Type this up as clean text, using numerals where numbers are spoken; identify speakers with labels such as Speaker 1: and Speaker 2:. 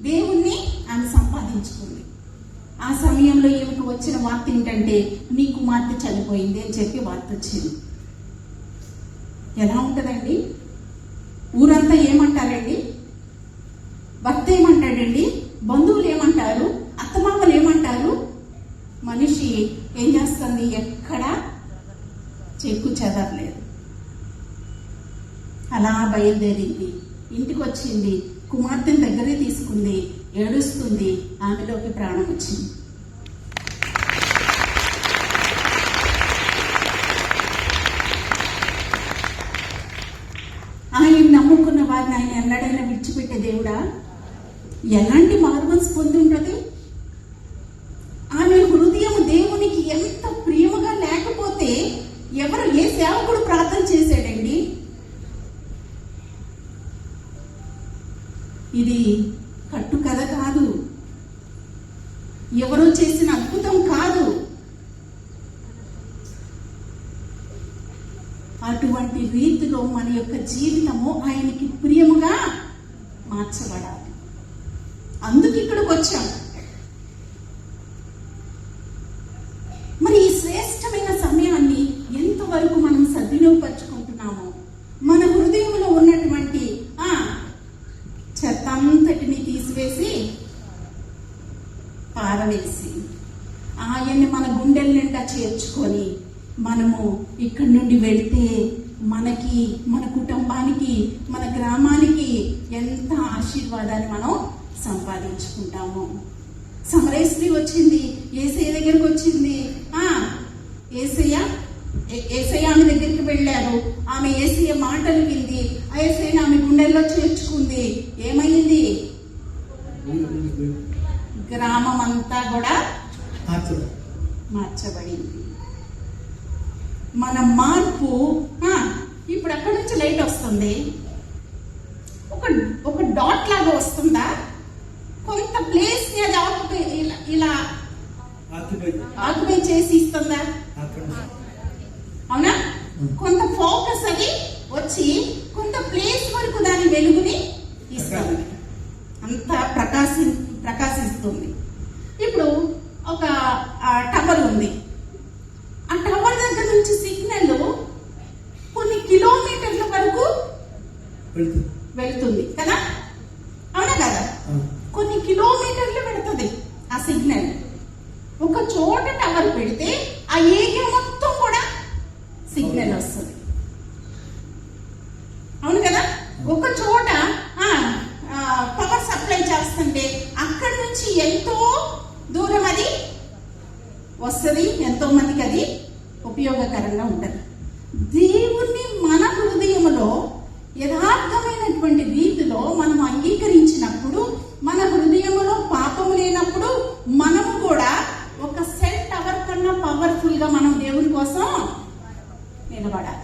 Speaker 1: దేవుణ్ణి ఆమె సంపాదించుకుంది. ఆ సమయంలో ఈమెకు వచ్చిన వార్త ఏంటంటే, నీ కుమార్తె చనిపోయింది అని చెప్పి వార్త వచ్చింది. ఎలా ఉంటుందండి? ఊరంతా ఏమంటారండి? భర్త ఏమంటాడండి? బంధువులు ఏమంటారు? అత్తమామలు ఏమంటారు? మనిషి ఏం చేస్తుంది? ఎక్కడా చెక్కు చెదరలేదు. అలా బయలుదేరింది, ఇంటికి వచ్చింది, కుమార్తెని దగ్గరే తీసుకుంది, ఏడుస్తుంది, ఆమెలోకి ప్రాణం వచ్చింది. ఆయన నమ్ముకున్న వారిని ఆయన ఎన్నడైనా విడిచిపెట్టే దేవుడా? ఎలాంటి మార్వన్స్ పొంది ఉంటుంది? ఆమె హృదయం దేవునికి ఎంత ప్రియముగా లేకపోతే ఏ సేవకుడు ప్రార్థన చేశాడండి? ఇది కట్టు కథ కాదు, ఎవరో చేసిన అద్భుతం కాదు. అటువంటి రీతిలో మన యొక్క జీవితము ఆయనకి ప్రియముగా మార్చబడాలి. అందుకు ఇక్కడికి వచ్చాం. మరి ఈ శ్రేష్టమైన సమయాన్ని ఎంతవరకు మనం సద్వినియోగపరుచుకుంటున్నామో, మన హృదయంలో ఉన్నటువంటి చెత్తంతటిని తీసివేసి పారవేసి ఆయన్ని మన గుండెల నిండా చేర్చుకొని మనము ఇక్కడి నుండి వెళితే మనకి, మన కుటుంబానికి, మన గ్రామానికి ఎంత ఆశీర్వాదాన్ని మనం సంపాదించుకుంటాము. సమరయ స్త్రీ వచ్చింది, యేసయ్య దగ్గరికి వచ్చింది. యేసయ్య ఆమె దగ్గరికి వెళ్ళారు. ఆమె యేసయ్య మాటలు వింది, ఆ యేసయ్యని ఆమె గుండెల్లో చేర్చుకుంది. ఏమైంది? గ్రామం అంతా కూడా మార్చబడింది. మన మార్పు ఇప్పుడు అక్కడి నుంచి లైట్ వస్తుంది, ఒక డాట్ లాగా వస్తుందా? కొంత ప్లేస్ ని అది ఇలా ఆక్యుపై చేసి ఇస్తుందా? అవునా? కొంత ఫోకస్ అది వచ్చి కొంత ప్లేస్ వరకు దాని వెలుగుని ఇస్తుంది, అంత ప్రకాశిస్తుంది. ఇప్పుడు ఒక టవర్ ఉంది, ఆ టవర్ దగ్గర నుంచి సిగ్నల్ కొన్ని కిలోమీటర్ల వరకు వెళ్తుంది కదా? అవునా కదా? కొన్ని కిలోమీటర్లు పెడుతుంది ఆ సిగ్నల్. ఒక చోట టవర్ పెడితే ఆ ఏరియా మొత్తం కూడా సిగ్నల్ వస్తుంది. అవును కదా? ఒక చోట పవర్ సప్లై చేస్తుంటే అక్కడి నుంచి ఎంతో దూరం అది వస్తుంది, ఎంతో మందికి అది ఉపయోగకరంగా ఉంటుంది. దేవుణ్ణి మన హృదయంలో యథార్థమైనటువంటి రీతిలో మనం అంగీకరించినప్పుడు, మన హృదయంలో పాపము లేనప్పుడు, మనము కూడా ఒక సెల్ టవర్ కన్నా పవర్ఫుల్ గా మనం దేవుని కోసం నిలబడాలి.